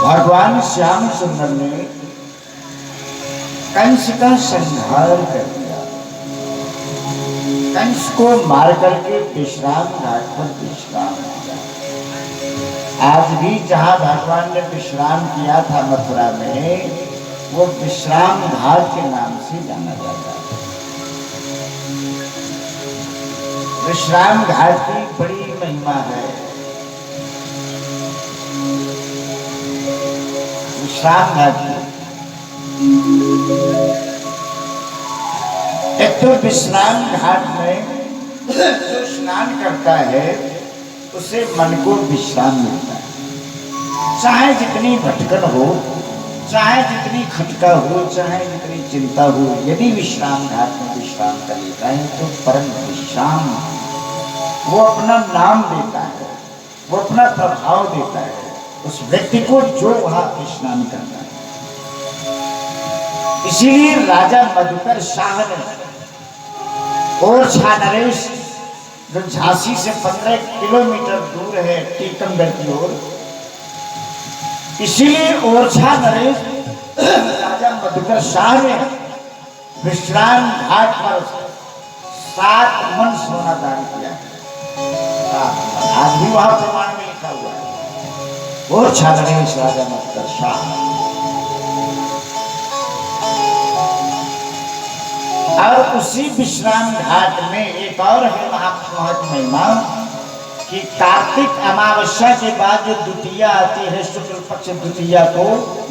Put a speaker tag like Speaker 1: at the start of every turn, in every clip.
Speaker 1: भगवान श्याम सुंदर ने कंस का संहार कर दिया। कंस को मार करके विश्राम घाट पर विश्राम किया। आज भी जहां भगवान ने विश्राम किया था मथुरा में, वो विश्राम घाट के नाम से जाना जाता है। विश्राम घाट की बड़ी महिमा है। विश्राम घाट एक तो विश्राम घाट में जो स्नान करता है उसे मन को विश्राम मिलता है। चाहे जितनी भटकन हो, चाहे जितनी खटका हो, चाहे जितनी चिंता हो, यदि विश्राम घाट में विश्राम कर लेता है तो परम विश्राम वो अपना नाम देता है, वो अपना प्रभाव देता है उस व्यक्ति को जो वहां स्नान करता है। इसीलिए राजा मधुकर शाह ने ओरछा नरेश, जो झांसी से 15 किलोमीटर दूर है टीकमगढ़ की ओर, इसीलिए ओरछा नरेश राजा मधुकर शाह ने विश्राम घाट पर 7 मन सोना दान किया है। आज भी वहां प्रमाण में लिखा हुआ है, ओरछा नरेश राजा मधुकर शाह। और उसी विश्राम घाट में एक और है महत्व महिमा कि कार्तिक अमावस्या के बाद जो द्वितीया आती है, शुक्ल पक्ष द्वितीया को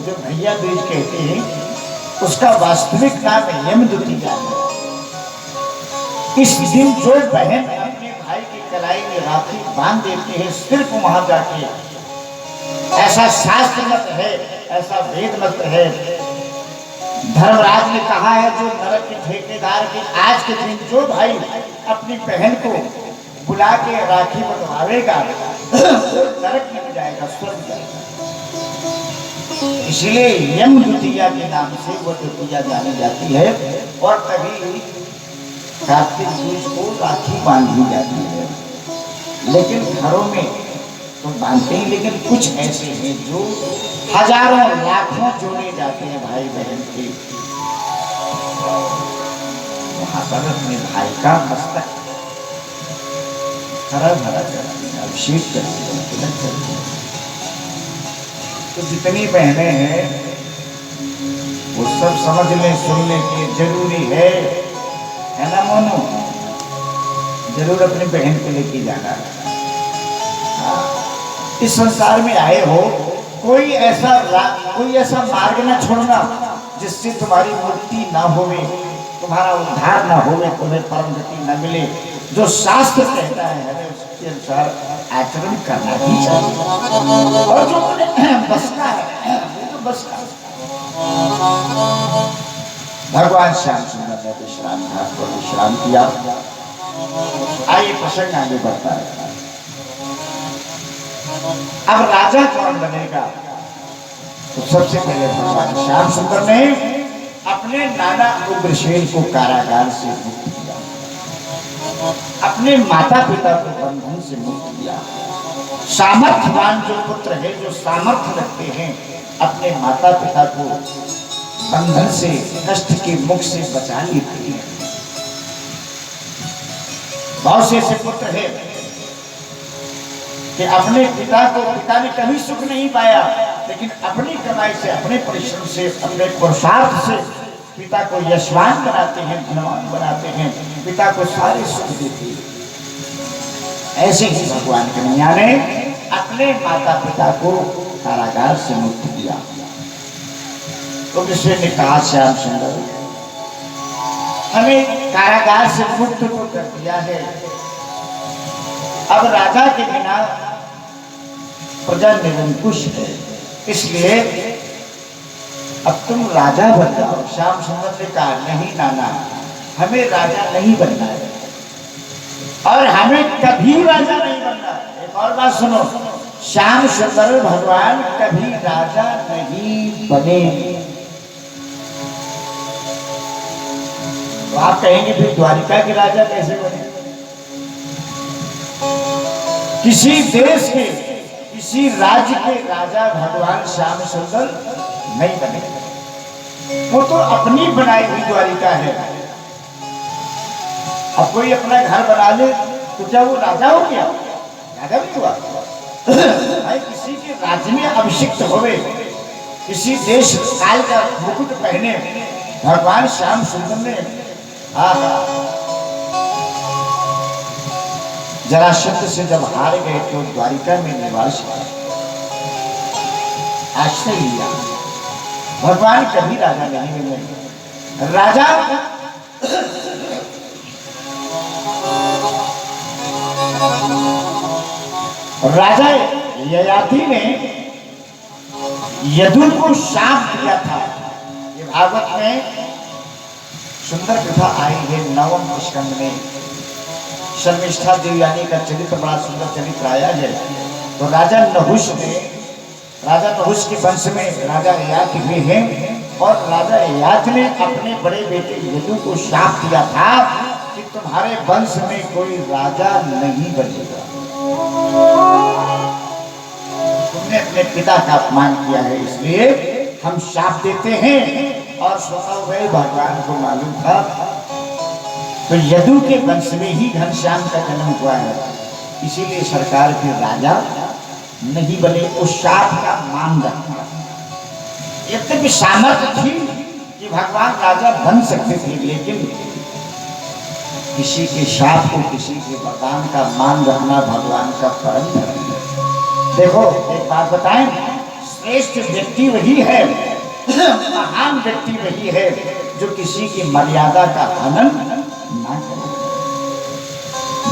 Speaker 1: जो भैया दूज कहते हैं, उसका वास्तविक नाम यम द्वितीया है। इस दिन जो बहन अपने भाई की कलाई में राखी बांध देते हैं सिर्फ वहां जाके, ऐसा शास्त्र मत है, ऐसा वेद मत है। धर्मराज ने कहा है जो नरक के ठेकेदार के आज के दिन जो भाई अपनी बहन को बुला के राखी बंधवावेगा नरक में जाएगा, स्वर्ग जाएगा। इसलिए यम द्वितीया के नाम से वो द्वितीया जानी जाती है। और कभी कार्तिक दूज को राखी बांधी जाती है, लेकिन घरों में तो बांधते हैं, लेकिन कुछ ऐसे हैं जो हजारों लाखों जोड़े जाते हैं भाई बहन के। वहां पर अपने भाई का मस्तक हरा भरा करते हैं, अभिषेक करते हैं, तिलक करते हैं। तो जितनी बहनें हैं वो सब समझने सुनने की जरूरी है ना मोनू? जरूर अपनी बहन को लेके जाना। इस संसार में आए हो, कोई ऐसा मार्ग ना छोड़ना जिससे तुम्हारी मुक्ति ना होवे, तुम्हारा उद्धार ना होवे, तुम्हें परम गति न मिले। जो शास्त्र कहता है हमें उसके अनुसार आचरण करना ही चाहिए। और जो बस का है वो तो बस का। भगवान श्याम सुंदर ने विश्राम घाट पर विश्राम किया। आइए प्रसंग आगे बढ़ता है। अब राजा कौन बनेगा? तो सबसे पहले भगवान श्याम सुंदर ने अपने नाना उग्रसेन को कारागार से मुक्त किया, अपने माता पिता को बंधन से मुक्त किया। सामर्थ्यवान जो पुत्र है, जो सामर्थ्य रखते हैं, अपने माता पिता को बंधन से, कष्ट के मुख से बचा लेते हैं। बहुत से ऐसे पुत्र है कि अपने पिता ने कभी सुख नहीं पाया, लेकिन अपनी कमाई से, अपने परिश्रम से, अपने पुरुषार्थ से पिता को यशवान बनाते हैं, धनवान बनाते हैं, पिता को सारे सुख देते हैं। ऐसे ही भगवान कन्हैया ने अपने माता पिता को कारागार से मुक्त किया। तो कृष्ण ने कहा श्याम सुंदर हमें कारागार से मुक्त तो कर दिया है, अब राजा के बिना प्रजा निरंकुश है, इसलिए अब तुम राजा बन जाओ। श्याम सुंदर ने कहा नहीं नाना, हमें राजा नहीं बनना है और हमें कभी राजा नहीं बनना है। एक और बात सुनो, श्याम सुंदर भगवान कभी राजा नहीं बने। तो आप कहेंगे फिर द्वारिका के राजा कैसे बने? किसी देश के, किसी राज्य के राजा भगवान श्याम सुंदर नहीं बने। वो तो अपनी बनाई हुई द्वारिका है। अब कोई अपना घर बना ले तो क्या वो राजा हो गया? राजा नहीं हुआ। भाई किसी के राज्य में अभिषिक्त होवे, किसी देश काल का मुकुट पहने भगवान श्याम सुंदर ने जरासंध से जब हार गए तो द्वारिका में निवास आश्रय लिया। भगवान कभी राजा नहीं बने। राजा राजा ययाति ने यदु को शाप दिया था। ये भागवत में सुंदर कथा आई है। 9वें स्कंद में शर्मिष्ठा देवयानी का चरित्र बड़ा सुंदर चरित्र आया है। तो राजा नहुष के वंश में राजा ययात हुए हैं और राजा ययात ने अपने बड़े बेटे यदु को शाप दिया था कि तुम्हारे वंश में कोई राजा नहीं बनेगा। तुमने अपने पिता का अपमान किया है, इसलिए हम शाप देते हैं। और सुना हुए भगवान को मालूम था तो यदु के वंश में ही घनश्याम का जन्म हुआ है, इसीलिए सरकार के राजा नहीं बने। उस शाप का मान रखा। इतनी सामर्थ्य थी कि भगवान राजा बन सकते थे, लेकिन किसी के शाप को, किसी के वरदान का मान रखना भगवान का परम धर्म है। देखो एक बात बताएं, श्रेष्ठ व्यक्ति वही है, महान व्यक्ति वही है जो किसी की मर्यादा का हनन ना करे,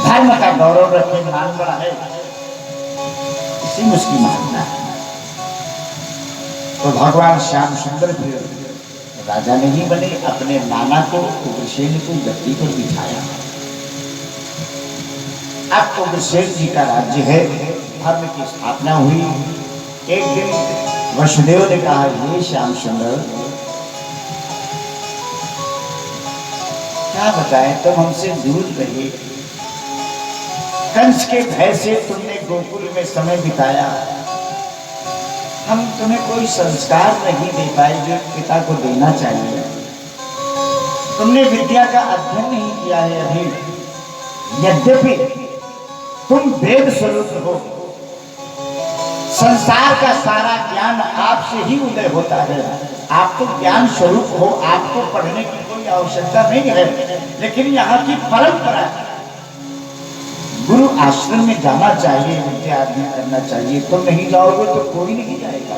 Speaker 1: धर्म का गौरव रखे, मान बढ़ाए, इसी में उसकी महानता है। तो भगवान श्याम सुंदर भी राजा नहीं बने, अपने नाना को उग्रसेन को गद्दी पर बिठाया। अब उग्रसेन जी का राज्य है, धर्म की स्थापना हुई। एक दिन वसुदेव ने कहा, ये श्याम सुंदर क्या बताएं, तुम हमसे दूर रहे, कंस के भय से तुमने गोकुल में समय बिताया, हम तुम्हें कोई संस्कार नहीं दे पाए जो पिता को देना चाहिए। तुमने विद्या का अध्ययन नहीं किया है अभी, यद्यपि तुम वेद स्वरूप हो, संसार का सारा ज्ञान आपसे ही उदय होता है, आप तो ज्ञान स्वरूप हो, आपको पढ़ने की कोई आवश्यकता नहीं है। लेकिन यहाँ की परंपरा है, गुरु आश्रम में जाना चाहिए, विद्या अध्ययन करना चाहिए। तुम नहीं जाओगे तो कोई नहीं जाएगा।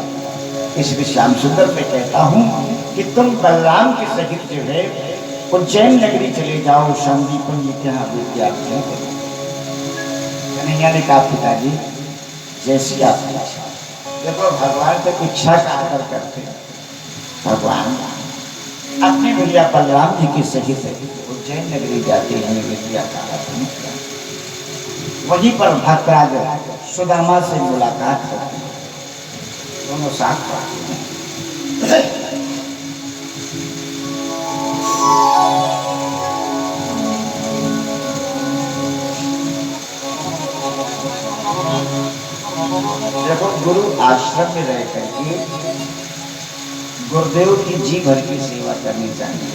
Speaker 1: इसलिए श्याम सुंदर मैं कहता हूँ कि तुम बलराम के सहित जो है उज्जैन नगरी चले जाओ, संदीपन जी के यहाँ विद्या अध्ययन करो। कन्हैया ने कहा, पिताजी जैसी आपकी इच्छा। देखो भगवान तो इच्छा का आदर करते हैं। भगवान अपने भैया बलराम जी के सहित उज्जैन नगरी जाते हैं, विद्या का अध्ययन किया। वहीं पर भक्तराज सुदामा से मुलाकात होती है, दोनों साथ पढ़ते हैं। देखो गुरु आश्रम में रह करके गुरुदेव की जी भर की सेवा करनी चाहिए।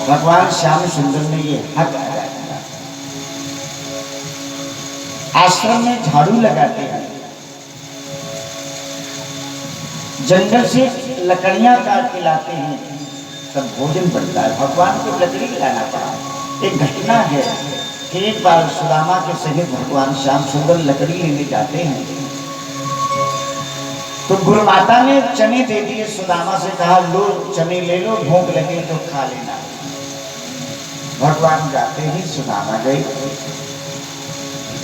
Speaker 1: भगवान श्याम सुंदर ने ये हक अदा किया। आश्रम में झाड़ू लगाते हैं, जंगल से लकड़ियां काट के लाते हैं, तब भोजन बनता है। भगवान को लकड़ी लाना पड़ा। एक घटना है कि एक बार सुदामा के सहित भगवान श्याम सुंदर लकड़ी लेने जाते हैं, तो गुरु माता ने चने दे दिए। सुदामा से कहा, लो चने ले लो, भूख लगे तो खा लेना। भगवान जाते ही सुदामा गए,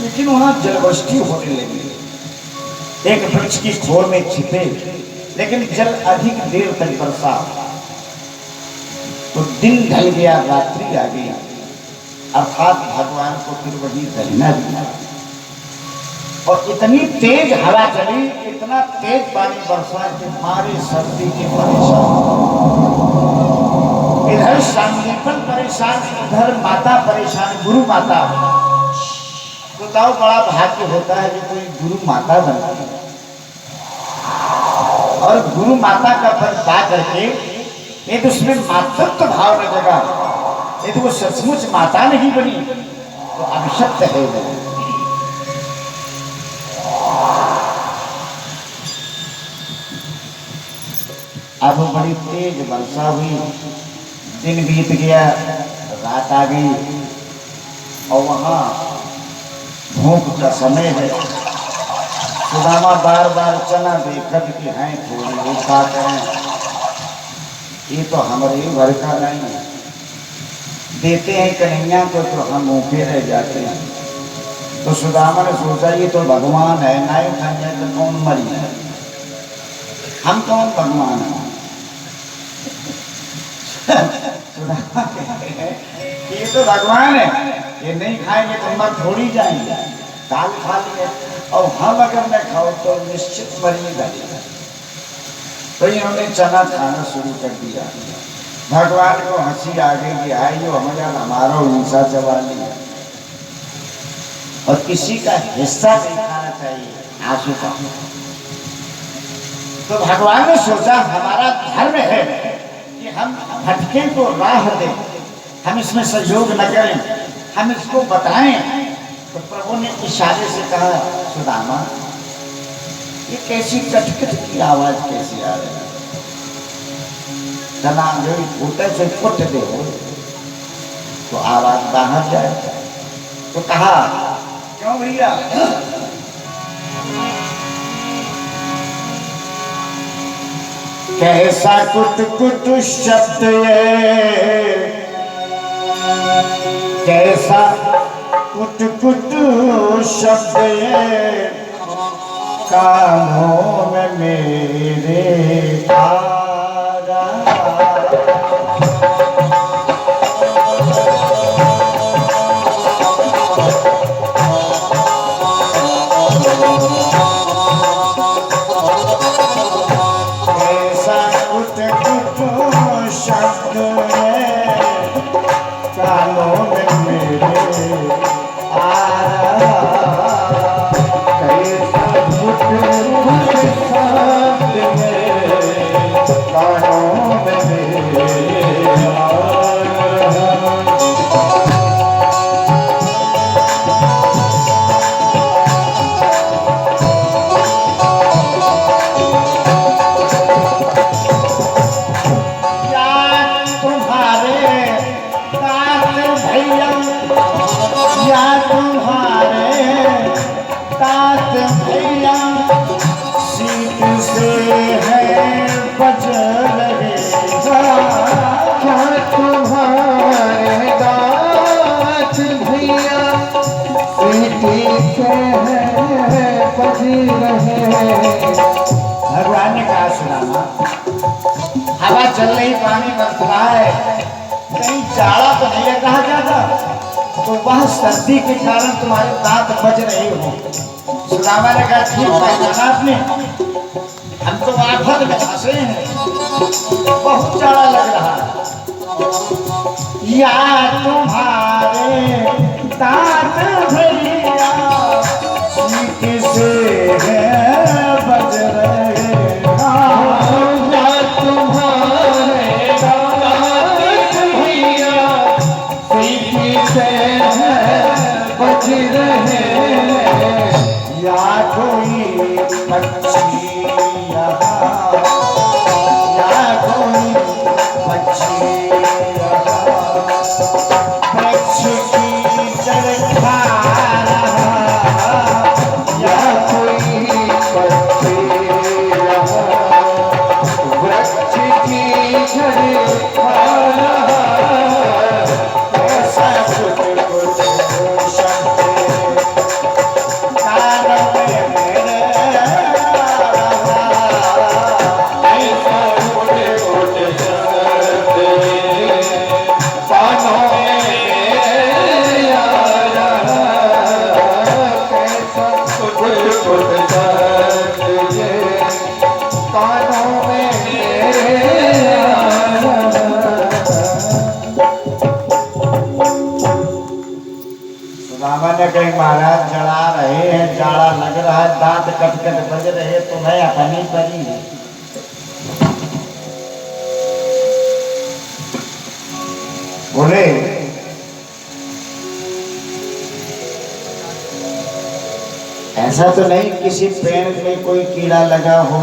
Speaker 1: लेकिन वहां जलवृष्टि होने लगी। एक वृक्ष की खोर में छिपे, लेकिन जल अधिक देर तक बरसा, तो दिन ढल गया, रात्रि आ गई, अर्थात भगवान को फिर वही रहना दिया। और इतनी तेज हवा चली, इतना तेज पानी बरसा कि मारे सर्दी के परेशान, इधर संदीपन परेशान, इधर माता परेशान, गुरु माता। तो बताओ बड़ा भाग्य होता है कि कोई गुरु माता बनती है और गुरु माता का पद पा करके ये तो उसमें मातृत्व भाव न जगा, ये तो वो सचमुच माता नहीं बनी तो अभिशप्त है वो। अब बड़ी तेज वर्षा हुई, दिन बीत गया, रात आ गई और वहां भूख का समय है। सुदामा बार बार चना देखत कि हैं थोड़ी खा करें, ये तो हमारे घर का नहीं है, देते हैं कन्हैया को तो हम भूखे रह जाते हैं। तो सुदामा ने सोचा ये तो भगवान है, नहीं खाएंगे तो कौन मरी है, हम कौन भगवान है। सुदामा कहते हैं ये तो भगवान है, ये नहीं खाएंगे तो मर थोड़ी जाएंगे, दाल खा लिए और हम अगर न खाओ तो निश्चित मरिएगा। तो इन्होंने चना खाना शुरू कर दिया। भगवान को हंसी आ गई कि आई जो हमारा हिंसा चबा लिया और किसी का हिस्सा नहीं खाना चाहिए आंसू का। तो भगवान ने सोचा हमारा धर्म है कि हम भटके को राह दें, हम इसमें सहयोग न करें, हम इसको बताएं। तो प्रभु ने इशारे से कहा सुदामा ये कैसी कटकट की आवाज कैसी आ रही है, चना जो फूटे से फुट दे तो आवाज बाहर जाए। तो कहा क्यों भैया, कैसा कुट कुट शब्द ये, कैसा कुट कुट शब्द ये कानों में मेरे आ रहा। कैसा कुट कुट शब्द है कानों में मेरे आ रहा। कैसा कुट कुट शब्द है कानों में मेरे आ रहा। भगवान ने कहा सुदामा हवा चल रही, पानी बरस रहा है, कहीं जाड़ा तो नहीं लग रहा ज्यादा, तो वह सर्दी के कारण तुम्हारे दांत बज रहे हो। सुदामा ने कहा ठीक है आपने, हम तो आफत में फंसे हैं, बहुत जाड़ा लग रहा है। या तुम्हारे दांत भैया किसे है बज रहे, तुम्हारे दांत भैया किसे है बज रहे, या कोई पक्षी यहाँ, या कोई पक्षी वृक्ष की जड़ खा रहा, या कोई पक्षी वृक्ष की जड़ खा रहा। ऐसा कुछ कुछ शब्द कानों में मेरे आ रहा, ऐसा कुछ कुछ शब्द कानों में मेरे आ रहा। कैसा कुछ कुछ शब्द ये कानों में मेरे आ रहा। सुदामा ने कही महाराज जड़ा रहे हैं, जाड़ा लग रहा है, दांत कट कट बज रहे, तुम्हें अपनी परी है। बोले ऐसा तो नहीं किसी पेड़ में कोई कीड़ा लगा हो,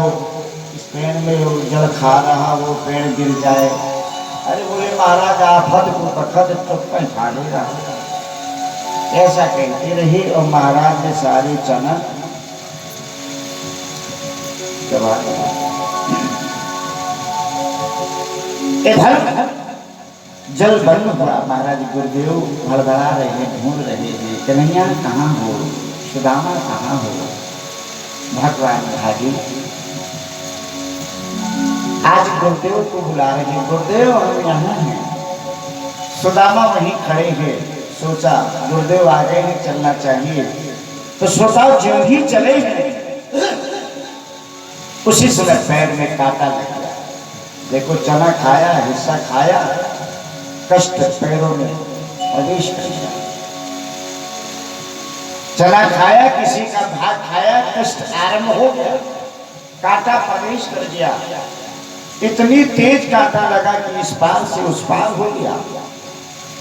Speaker 1: इस पेड़ में वो जल खा रहा, वो पेड़ गिर जाए। अरे बोले महाराज आफत को बखत चुप्पा छाड़ेगा। ऐसा कहती रही और महाराज ने सारे चना दबा दिया। इधर जल बंद हुआ। महाराज गुरुदेव हड़बड़ा रहे हैं, ढूंढ रहे हैं, कन्हैया कहाँ हो, सुदामा कहाँ हो। भगवान भागी आज गुरुदेव को बुला रहे हैं, गुरुदेव हम यहाँ हैं। सुदामा वहीं खड़े हैं। सोचा गुरुदेव आ गए हैं, चलना चाहिए। तो सोचा जो ही चले हैं, उसी समय पैर में कांटा लग गया। देखो चना खाया, हिस्सा खाया, कष्ट पैरों में प्रवेश कर गया। चना खाया, किसी का भाग खाया, कष्ट आरंभ हो गया, कांटा प्रवेश कर गया। इतनी तेज कांटा लगा कि इस पार से उस पार हो गया।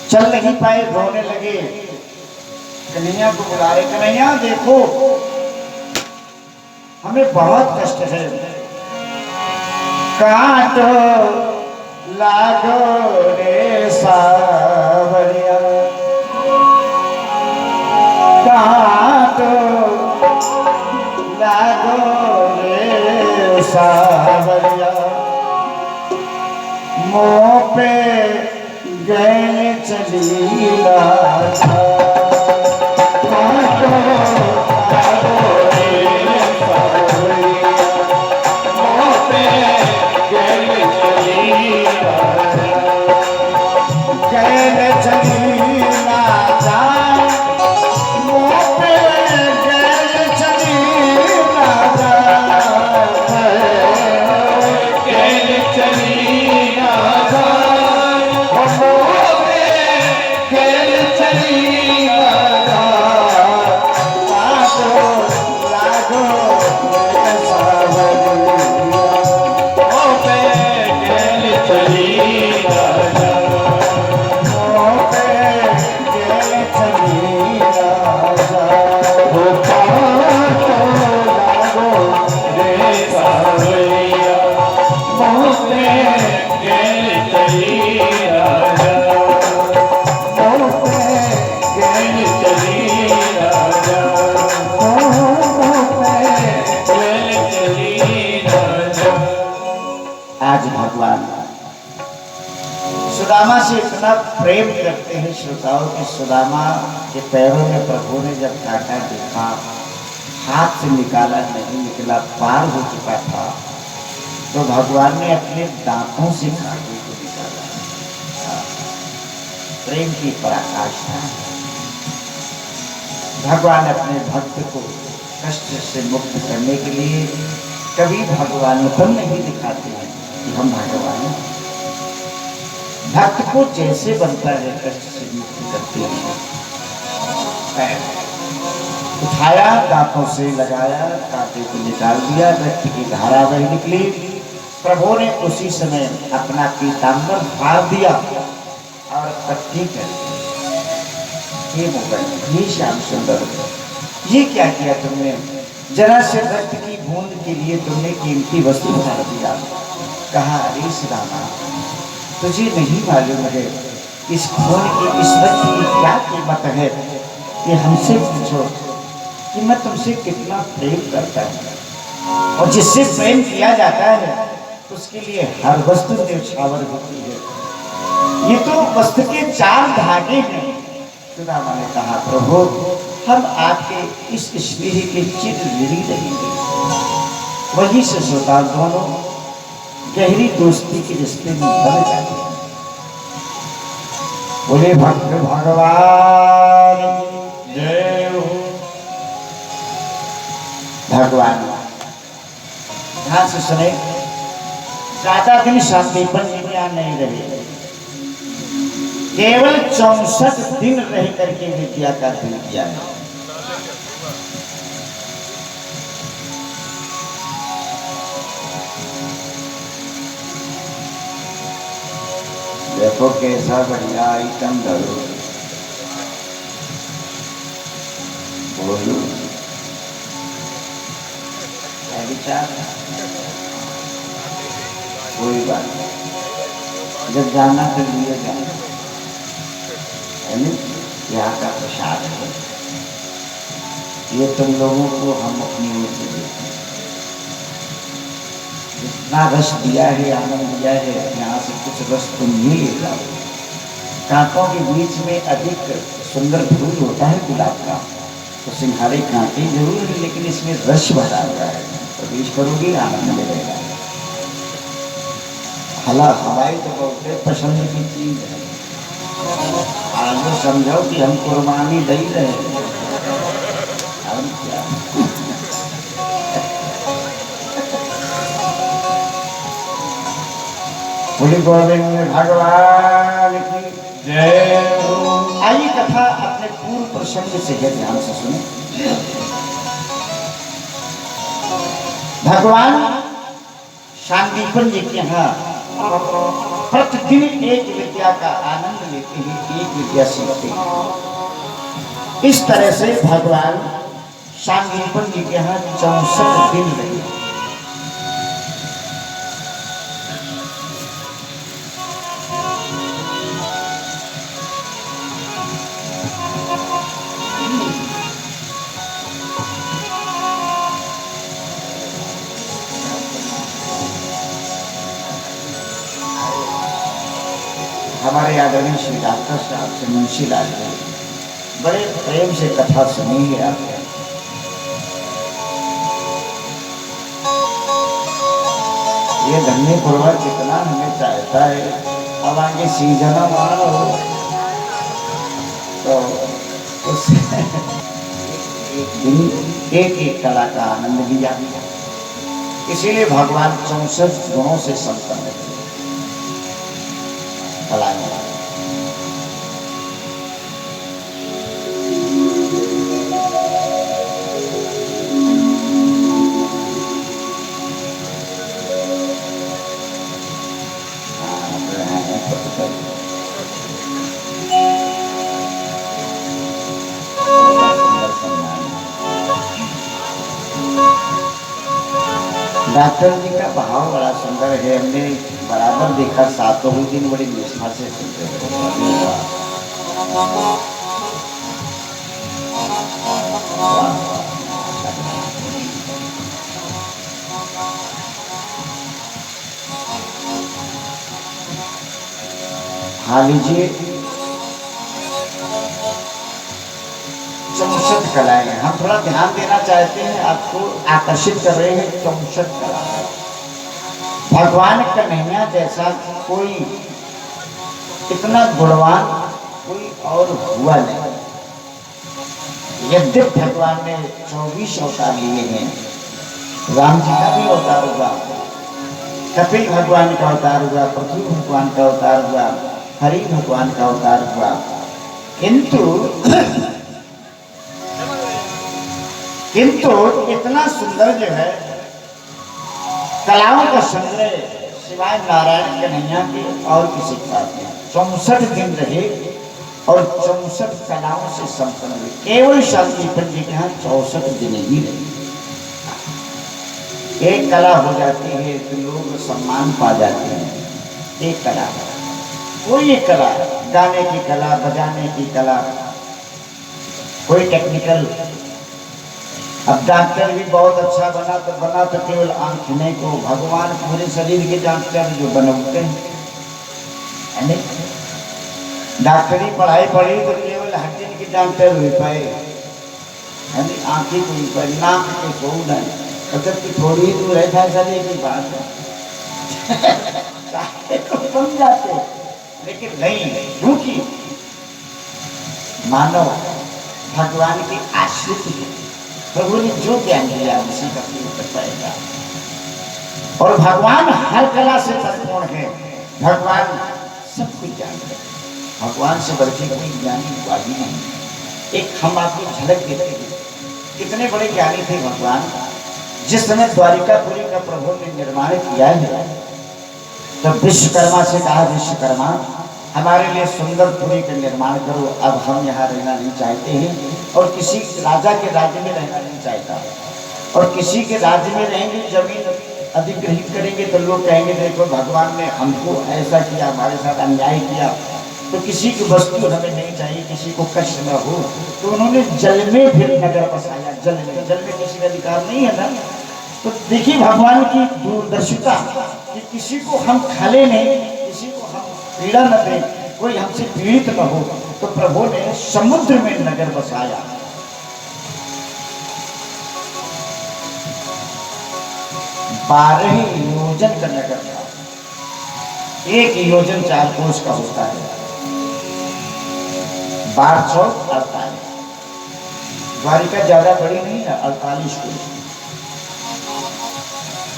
Speaker 1: चल नहीं पाए, रोने लगे। कन्हैया को बुला रहे, कन्हैया देखो हमें बहुत कष्ट है। कांटो लागो रे सावरिया, कांटो लागो रे सावरिया, मोह पे गए चलीला था। कांटो लागो रे सावरिया, मोह पे गए चलीला, गए चलीला था। मोह पे गए चलीला था, गए चलीला था। मोह पे गए चलीला था। कांटो लागो रे सावरिया, मोह पे गए चलीला था। मोह पे गए चलीला था। वो कांटो लागो रे सावरिया, मोह पे गए चलीला था। मोह पे गए चलीला था। मोह पे गए चलीला था। आज भगवान सुदामा से इतना प्रेम करते हैं श्रोताओं कि सुदामा के पैरों में प्रभु ने जब कांटा देखा, हाथ से निकाला नहीं निकला, पार हो चुका था, तो भगवान ने अपने दांतों से कांटे को निकाला। प्रेम की पराकाष्ठा। भगवान अपने भक्त को कष्ट से मुक्त करने के लिए कभी भगवानपन नहीं दिखाते हैं कि हम भगवान हैं। भक्त को जैसे बनता है कष्ट से मुक्त करते हैं। उठाया, दांतों से लगाया, कांटे को निकाल दिया, रक्त की धारा बह निकली। प्रभु ने उसी समय अपना पीताम्बर फाड़ दिया और पट्टी कर दी। हे मुगल, हे श्याम सुंदर, ये क्या किया तुमने? जरा से रक्त की बूंद के लिए तुमने कीमती वस्तु फाड़ दिया। कहा अरे सुदामा, तुझे नहीं मालूम है इस खून की, इस रक्त की क्या कीमत है? ये हमसे पूछो कि मैं तुमसे कितना प्रेम करता हूँ। और जिससे प्रेम किया जाता है उसके लिए हर वस्तु न्यौछावर होती है। ये तो वस्तु के 4 धागे हैं। सुदामा ने कहा प्रभु, हम आपके इस स्नेह के चिर ऋणी रहेंगे। वही से श्रोता दोनों गहरी दोस्ती के रिश्ते में बन जाते हैं। बोले भक्त भगवान जय हो। भगवान ध्यान से सुने, ज्यादा दिन शांतिपन दुनिया नहीं रहे, केवल 64 दिन रह करके विद्या का दिल किया है। देखो कैसा बढ़िया आइटम धरो, बोलो है विचार, कोई बात नहीं, जब जाना तो लिए जाना है नहीं, यहाँ का प्रसाद है, ये तुम लोगों को हम अपनी ओर से देते हैं। जितना रस दिया है, आनंद दिया है, यहाँ से कुछ रस तुम ही ले जाओ। कांटों के बीच में अधिक सुंदर फूल होता है गुलाब का, तो सिंघाड़े कांटे जरूर है, लेकिन इसमें रस भरा हुआ है, प्रवेश करोगे आनंद मिलेगा। हला हवाई तो बहुत पसंद की चीज है, आज समझो कि हम कुर्बानी दे रहे हैं, हम क्या बोले गोविंद भगवान की जय। आइए कथा अपने पूर्व प्रसंग से है, ध्यान से सुने। भगवान शांतिपन जी के यहाँ प्रतिदिन एक विद्या का आनंद लेते हैं, एक विद्या सीखते हैं। इस तरह से भगवान शांतिपन जी के यहाँ 64 दिन रहे। हमारे आदरणीय श्री डॉक्टर साहब से मुंशी लाल जी बड़े प्रेम से कथा सुनी है आपने। ये धन्य पूर्वक कितना हमें चाहता है, अब आगे सीजन मानो तो उससे एक दिन एक कला का आनंद लिया। इसीलिए भगवान 64 गुणों से संपन्न है। डॉक्टर जी का भाव बड़ा सुंदर है, हमने बराबर देखा, सातों ही दिन बड़ी निष्ठा से सुनते थे। हाँ लीजिए, 64 कलाएं हम थोड़ा ध्यान देना चाहते हैं, आपको आकर्षित कर रहे हैं। 64 कला भगवान कन्हैया जैसा कोई इतना गुणवान कोई और हुआ नहीं। यद्यप भगवान ने 24 अवतार लिए हैं, राम जी का भी अवतार हुआ, कपिल भगवान का अवतार हुआ, पृथ्वी भगवान का अवतार हुआ, हरि भगवान का अवतार हुआ, किंतु इतना सुंदर जो है कलाओं का संग्रह सिवाय नारायण कन्हैया के और किसी के पास नहीं। 64 दिन रहे और 64 कलाओं से संपन्न हुए। केवल शांतिपन जी के यहाँ 64 दिन ही रहे। एक कला हो जाती है तो लोग सम्मान पा जाते हैं। एक कला, कोई एक कला, गाने की कला, बजाने की कला, कोई टेक्निकल। अब डॉक्टर भी बहुत अच्छा बना तो केवल आंख नहीं को, भगवान पूरे शरीर के डॉक्टर जो बनते हैं। डॉक्टरी पढ़ाई पढ़ी तो केवल हड्डी के डॉक्टर हुए पाए, आंखें को ही पाए, नाक के सो नहीं, मतलब कि थोड़ी दूर है फैसले की बात है तो बन जाते, लेकिन नहीं, क्योंकि मानव भगवान के आश्रित है। प्रभु ने जो ज्ञान दिया उसी का प्रयोग पाएगा। और भगवान हर कला से परिपूर्ण है, भगवान सब कुछ जानते हैं, भगवान से बढ़कर कोई ज्ञानी हुआ ही नहीं। एक हम आपको झलक देते हैं, कितने बड़े ज्ञानी थे भगवान। जिस समय द्वारिकापुरी का प्रभु ने निर्माण किया है, तो विश्वकर्मा से कहा, विश्वकर्मा हमारे लिए सुंदर पुरी का निर्माण करो, अब हम यहाँ रहना नहीं चाहते हैं और किसी राजा के राज्य में रहना नहीं चाहता, और किसी के राज्य में रहेंगे जमीन अधिग्रहित करेंगे तो लोग कहेंगे देखो भगवान ने हमको ऐसा किया, हमारे साथ अन्याय किया, तो किसी की वस्तु हमें नहीं चाहिए, किसी को कष्ट न हो। तो उन्होंने जल में फिर नगर बसाया, जल में किसी का अधिकार नहीं है ना। तो देखिए भगवान की दूरदर्शिता कि किसी को हम खले नहीं, किसी को हम पीड़ा न दें, कोई हमसे पीड़ित न हो, तो प्रभु ने समुद्र में नगर बसाया। 12 योजन का नगर था, 1 योजन 4 कोस का होता है, 12 चौक 48। द्वारिका ज्यादा बड़ी नहीं है, 48 कोस।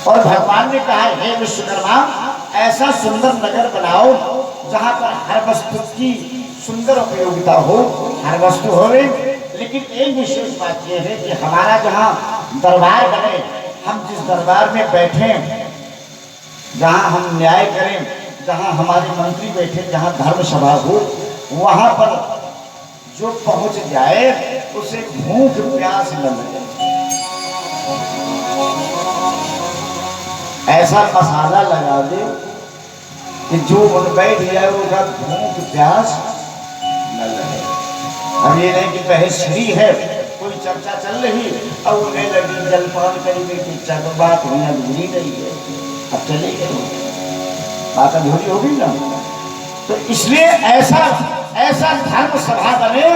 Speaker 1: और भगवान ने कहा हे विश्वकर्मा, ऐसा सुंदर नगर बनाओ जहां पर हर वस्तु की सुंदर उपयोगिता हो, हर वस्तु हो। लेकिन एक विशेष बात यह है कि हमारा जहां दरबार बने, हम जिस दरबार में बैठे, जहां हम न्याय करें, जहां हमारे मंत्री बैठे, जहां धर्म सभा हो, वहां पर जो पहुंच जाए उसे भूख प्यास न लगे। ऐसा मसाला लगा दे कि जो बैठ जाए वो भूख प्यास न लगे। अब ये नहीं कि बहसरी है, कोई चर्चा चल रही और उन्हें लगी जलपान करेंगे कि चलो बात हुई अधूरी नहीं है, अब चले गए, बात अधूरी होगी ना। तो इसलिए ऐसा धर्म सभा बने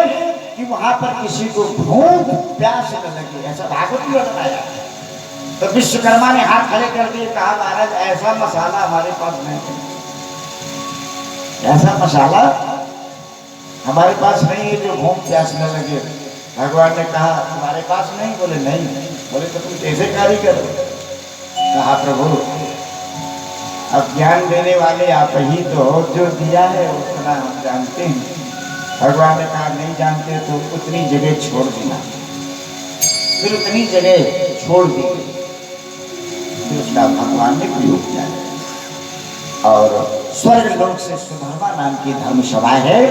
Speaker 1: कि वहां पर किसी को भूख प्यास न लगे, ऐसा भागवत में बताया। तो विश्वकर्मा ने हाथ खड़े कर दिए, कहा महाराज ऐसा मसाला हमारे पास नहीं है, ऐसा मसाला हमारे पास नहीं है जो भूख प्यास न लगे। भगवान ने कहा तुम्हारे पास नहीं? बोले नहीं। बोले तो तुम कैसे कारीगर हो? कहा प्रभु अब ज्ञान देने वाले आप ही तो हो, जो दिया है उतना हम जानते हैं। भगवान ने कहा नहीं जानते तो उतनी जगह छोड़ देना। फिर उतनी जगह छोड़ दी, फिर उसका भगवान ने प्रयोग किया और स्वर्ग लोक से सुधर्मा नाम की धर्म सभा है,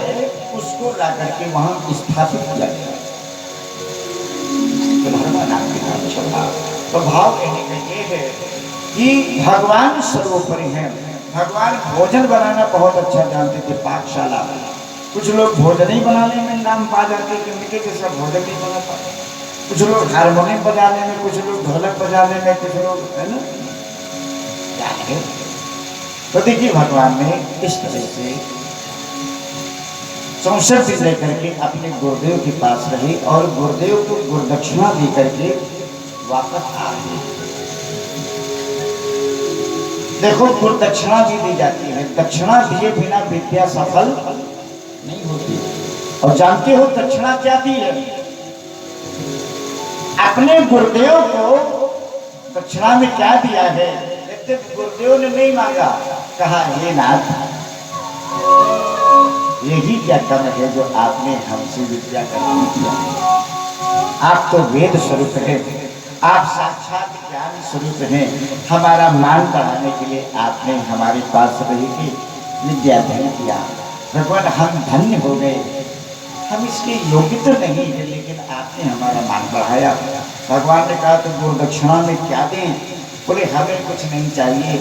Speaker 1: उसको ला करके वहां स्थापित किया गया। सुधर्मा नाम की धर्म सभा। तो भाव कहने का ये है कि भगवान सर्वोपरि है। भगवान भोजन बनाना बहुत अच्छा जानते थे, पाकशाला। कुछ लोग भोजन ही बनाने में नाम पा जाते कि उनके जैसा भोजन नहीं बना पाते। कुछ लोग हारमोनियम बजाने में, कुछ लोग ढोलक बजाने में, कुछ लोग है ना क्या है। तो देखिए भगवान ने इस तरह से 64 दिन लेकर के अपने गुरुदेव के पास रहे और गुरुदेव को गुरुदक्षिणा दे करके वापस आ गए। देखो गुरुदक्षिणा भी दी जाती है, दक्षिणा दिए बिना विद्या सफल नहीं होती। और जानते हो दक्षिणा क्या दी है? अपने गुरुदेव को दक्षिणा में क्या दिया है? गुरुदेव ने नहीं मांगा, कहा हे नाथ यही क्या कम है जो आपने हमसे विद्या ग्रहण किया। आप तो वेद स्वरूप हैं, आप साक्षात ज्ञान स्वरूप हैं। हमारा मान बढ़ाने के लिए आपने हमारे पास रह के विद्या अध्ययन किया। भगवान हम धन्य हो गए, हम इसके योग्य तो नहीं है लेकिन आपने हमारा मान बढ़ाया। भगवान ने कहा तो गुरुदक्षिणा में क्या दें? बोले हमें कुछ नहीं चाहिए,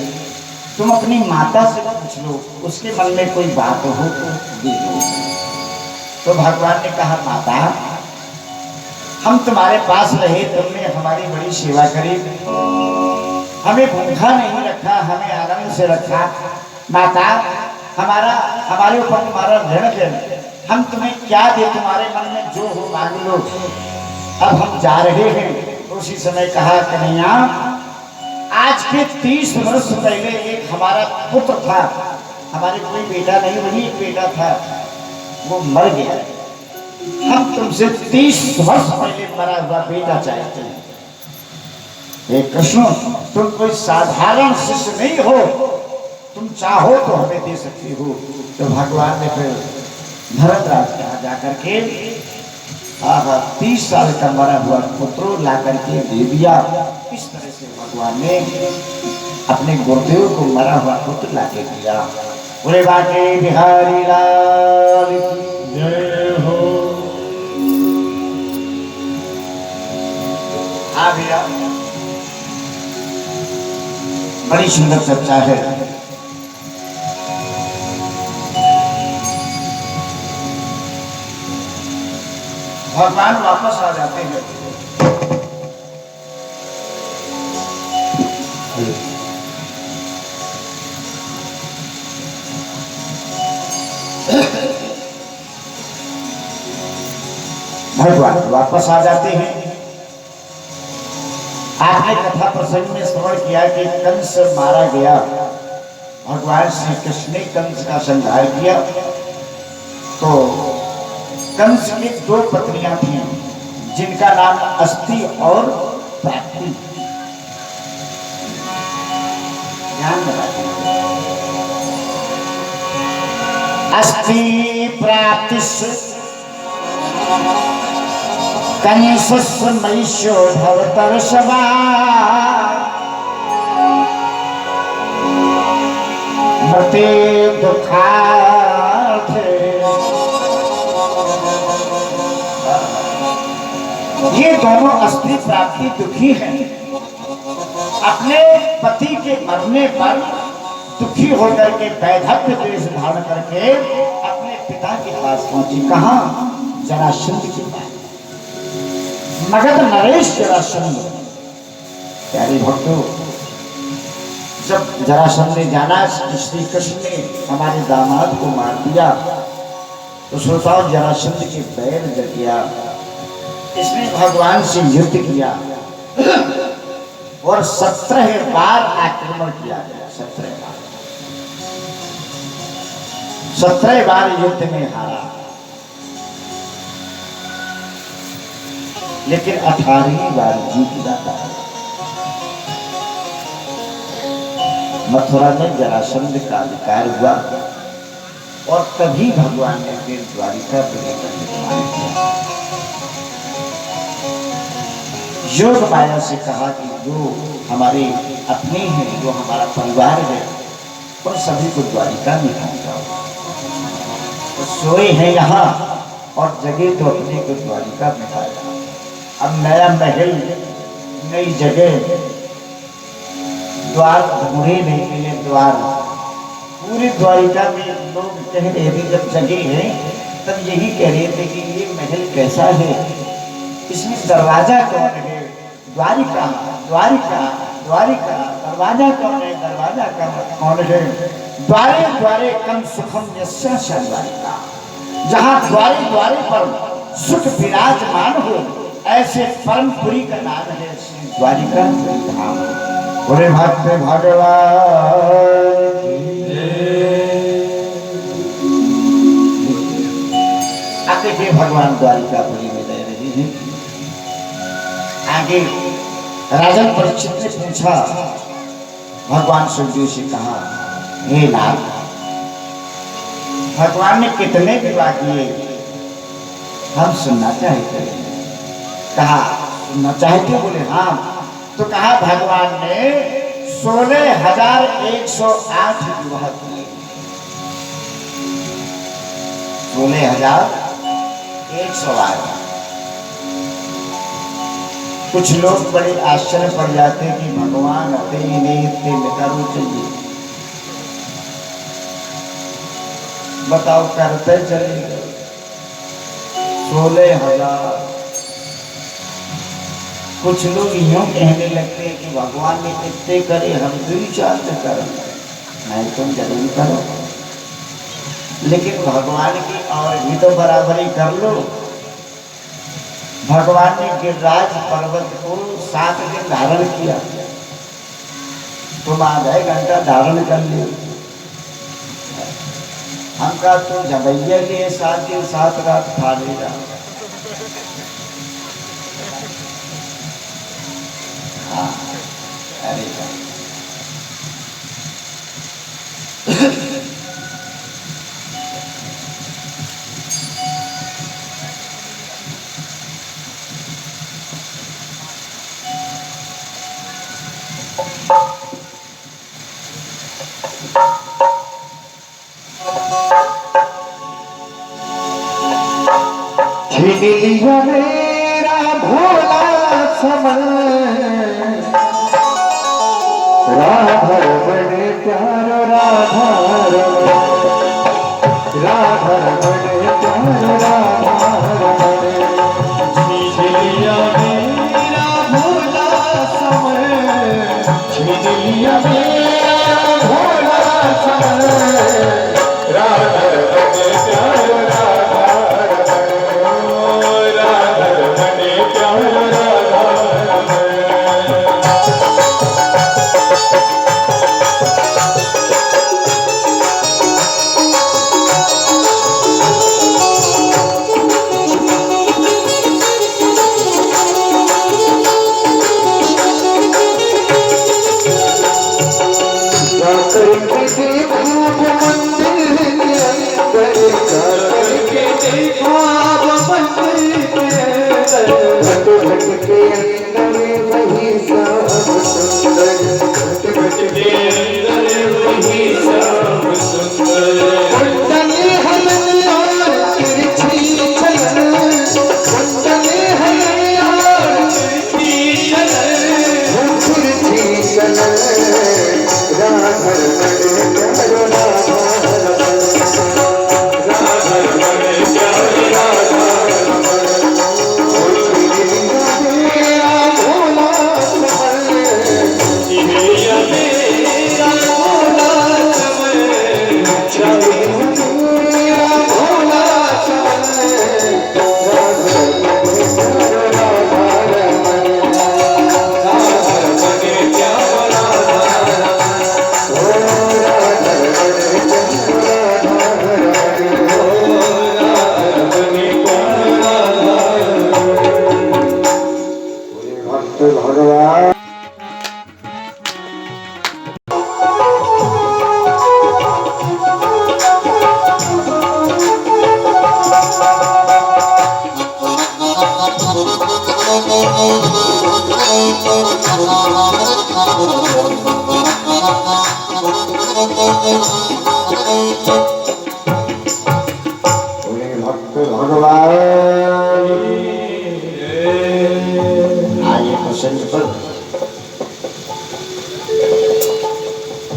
Speaker 1: तुम अपनी माता से पूछ लो, उसके मन में कोई बात हो तो दे दो। तो भगवान ने कहा माता हम तुम्हारे पास रहे, तुमने हमारी बड़ी सेवा करी, हमें भूखा नहीं रखा, हमें आनंद से रखा। माता हमारे ऊपर तुम्हारा ऋण है, हम तुम्हें क्या दे? तुम्हारे मन में जो हो मांग लो। अब हम जा रहे हैं। उसी समय कहा कन्हैया आज के 30 वर्ष पहले एक हमारा पुत्र था, हमारे कोई बेटा नहीं, वही एक बेटा था, वो मर गया। हम तुमसे 30 वर्ष पहले मरा हुआ बेटा चाहते हैं। हे कृष्ण तुम कोई साधारण शिष्य नहीं हो, तुम चाहो तो हमें दे सकती हो। तो भगवान ने फिर धर्मराज के यहाँ जाकर के 30 साल का मरा हुआ पुत्र ला करके दे दिया। इस तरह से भगवान ने अपने गुरुदेव को मरा हुआ पुत्र ला के दिया। बोले बाटे बिहारी लाल की
Speaker 2: जय हो।
Speaker 1: हाँ भैया, बड़ी सुंदर चर्चा है। भगवान वापस आ जाते हैं। भगवान वापस आ जाते हैं। आपने कथा प्रसंग में श्रवण किया कि कंस मारा गया, भगवान श्री कृष्ण ने कंस का संहार किया। तो कंस की दो पत्नियां थीं जिनका नाम अस्ति और प्राप्ति। ध्यान में रखिए, अस्ति प्राप्तिस् कंसस्य महिषो भवतर्षभा मते दुखार्थे। ये दोनों अस्त्री प्राप्ति दुखी हैं। अपने पति के मरने पर दुखी होकर के वैधव्य वेश धारण करके अपने पिता के पास पहुंची। कहा? जरासंध के पास। मगध नरेश जरासंध। प्यारे भक्तों, जब जरासंध ने जाना श्री कृष्ण ने हमारे दामाद को मार दिया, तो श्रोताओं जरासंध के पैर जल गया। इसने भगवान से युद्ध किया और 17 बार आक्रमण किया गया। 17 बार युद्ध में हारा, लेकिन 18वीं बार जीत जाता है। मथुरा में जरासंध का अधिकार हुआ और तभी भगवान ने फिर द्वारिका पुरी का निर्माण किया। योग माया से कहा कि जो हमारे अपने हैं, जो हमारा परिवार है, उन सभी को द्वारिका में पहुंचाओ। तो सोए हैं यहाँ और जगह तो अपने को द्वारिका में पाया। अब नया महल, नई जगह, द्वार ढूंढे नहीं मिले। द्वार पूरी द्वारिका में लोग कह रहे थे, जब जगह है तब यही कह रहे थे कि ये महल कैसा है, इसमें दरवाजा कौन है? द्वारिका, द्वारिका, द्वारिका, दरवाजा कौन है? दरवाजा कौन है? द्वारे द्वारे कम सुखम यस्या द्वारिका। जहाँ द्वारे द्वारे पर सुख विराजमान हो, ऐसे परमपुरी का नाम है श्री द्वारिका पुरी धाम। बोले भक्त भगवान आप देखिए, भगवान द्वारिकापुरी में रह रहे हैं। आगे राजन परीक्षित ने पूछा, भगवान सुखदेव से कहा, हे नाथ, भगवान ने कितने विवाह किए? हम सुनना चाहते हैं। कहा सुनना चाहते? बोले हाँ। तो कहा भगवान ने 16,108 विवाह किए। 16,108। कुछ लोग बड़े आश्चर्य पड़ जाते हैं कि भगवान करो चाहिए। बताओ, करते चले 16,000। कुछ लोग यूं कहने लगते हैं कि भगवान ने कितने करे, हम 2-4 करो। नहीं, तुम जरूर करो, लेकिन भगवान की और भी तो बराबरी कर लो। भगवान ने गिरिराज पर्वत को 7 दिन धारण किया, तुम आधा घंटा धारण कर लियो। हम कहा तुम झबैया लिए 7 दिन 7 रात खा लेगा। हाँ, अरे
Speaker 2: लिया मेरा भोला समन राधा बड़े प्यार राधा राधा बड़े प्यार राधा लिया मेरा भोला समन लिया मेरा भोला समन राधा बड़े प्यार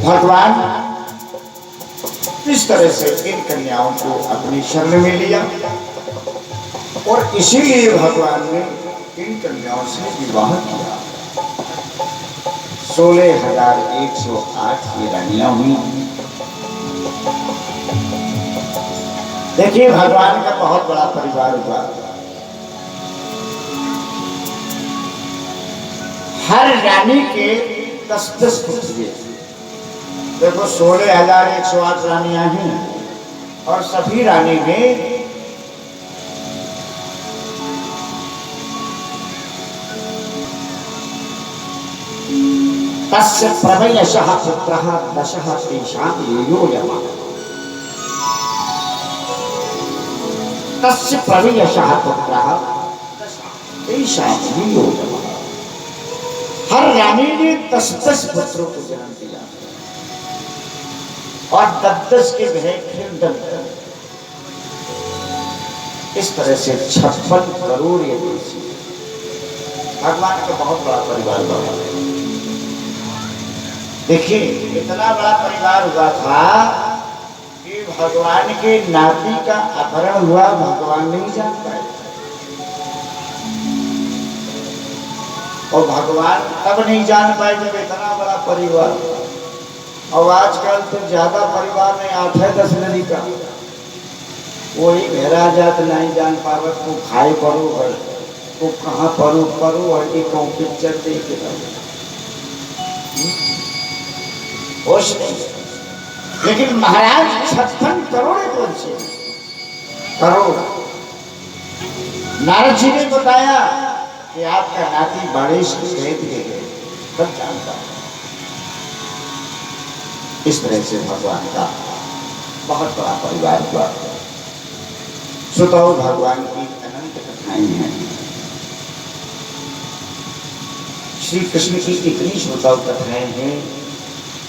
Speaker 1: भगवान इस तरह से इन कन्याओं को अपनी शरण में लिया और इसीलिए भगवान ने इन कन्याओं से विवाह किया। 16,108 की रानियां हुई। देखिए भगवान का बहुत बड़ा परिवार हुआ। हर रानी के 10-10 पुत्र। देखो 16,108 रानियां हैं और सभी रानी में तस्य प्रवयशः पुत्रः दशः तेषां योयमा। तस्य प्रवयशः पुत्रः तेषां योयमा। हर रानी ने 10-10 पुत्रों को जन्म दिया और 10-10 के फिर 10-10। इस तरह से 56 करोड़ ये भगवान का बहुत बड़ा परिवार हुआ। देखिए इतना बड़ा परिवार हुआ था कि भगवान के नाती का अपहरण हुआ, भगवान नहीं जान पाए। और भगवान तब नहीं जान पाए जब इतना बड़ा परिवार। और आजकल तो ज्यादा परिवार में 8-10 नदी का वही मेरा जात नहीं जान पावे को खाए पड़ो को कहाँ पढ़ो और एक पिक्चर देख होश नहीं। लेकिन महाराज 56 करोड़ करोड़। नारद जी ने बताया कि आपका नाती बारिश भेद के गए तब जानता। इस तरह से भगवान का बहुत बड़ा परिवार हुआ। सुतो भगवान की अनंत कथाएं हैं। श्री कृष्ण की इतनी श्रोताओं कथाएं हैं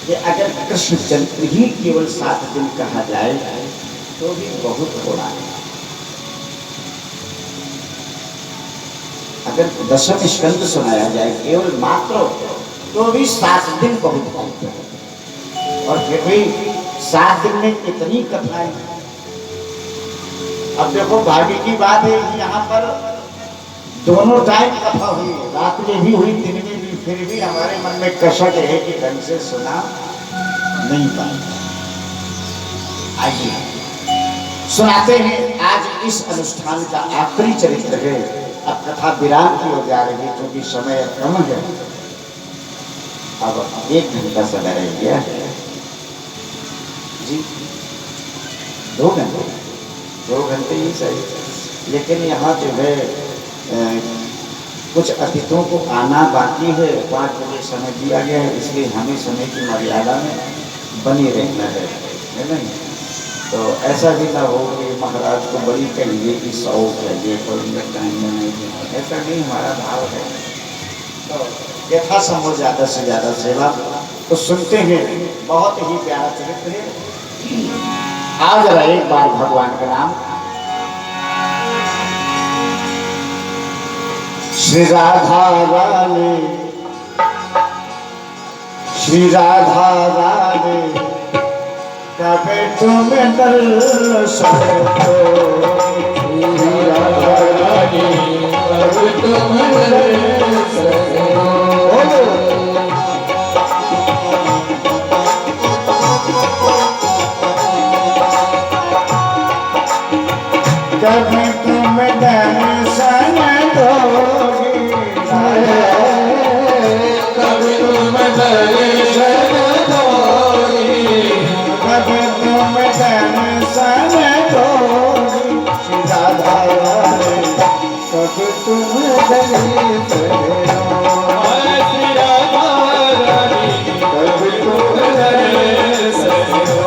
Speaker 1: कि अगर कृष्ण चंद्र ही केवल 7 दिन कहा जाए तो भी बहुत थोड़ा है। अगर दशम स्कंद सुनाया जाए केवल मात्र, तो भी 7 दिन बहुत होते हैं। और फिर भी 7 दिन में कितनी कथाएं। अब देखो भाग्य की बात है कि यहाँ पर दोनों टाइम कथा हुई, रात में भी हुई, दिन में भी, फिर भी हमारे मन में कसक है कि ढंग से सुना नहीं पाए। आइए सुनाते हैं। आज इस अनुष्ठान का आखिरी चरित्र है। अब कथा विराम की हो जा रही है क्योंकि समय कम है। अब 1 घंटा समय रह गया है जी, 2 घंटे, 2 घंटे ही सही। लेकिन यहाँ जो है कुछ अतिथियों को आना बाकी है। 5 बजे समय दिया गया है, इसलिए हमें समय की मर्यादा में बनी रहना है नहीं? तो ऐसा भी ना हो कि महाराज को बड़ी कहिए कि 100 कहिए, कोई टाइम में नहीं देना, ऐसा नहीं हमारा भाव है। तो यथासंभव ज़्यादा से ज़्यादा सेवा तो सुनते हैं। बहुत ही प्यारा चरित्र है। आज जरा एक बार भगवान का नाम। श्री राधा रानी, श्री राधा रानी, कभी तुम दर्शन दो। श्री राधा रानी, कभी तुम दर्शन दो। कभी तुम दर्शन दोगी, कभी तुम दर्शन दोगी, कभी तुम दर्शन दोगी। श्री राधा रानी, कभी तुम दर्शन दो।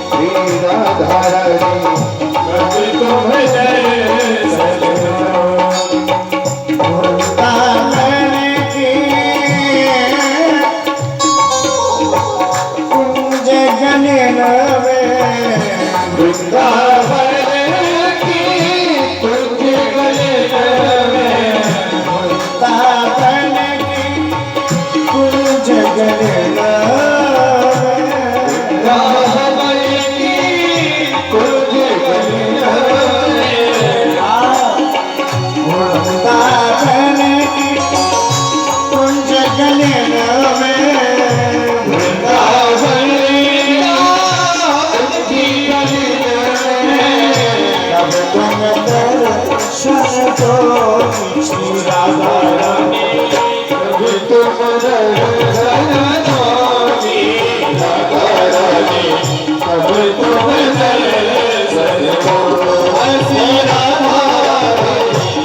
Speaker 1: श्री राधा रानी, कभी तुम दर्शन दो। श्री राधा रानी, कभी तुम दर्शन दो। वृंदावन की कुंज गलिन में, वृंदावन की कुंज गलिन में, वृंदावन की कुंज गलिन में, वृंदावन की कुंज गलिन में, वृंदावन की कुंज गलिन में, वृंदावन की गलिन में, तब तुम दर्शन दो। श्री राधा रानी, कभी तुम दर्शन दोगी। राधा रानी, कभी तुम दर्शन दो। श्री राधा रानी,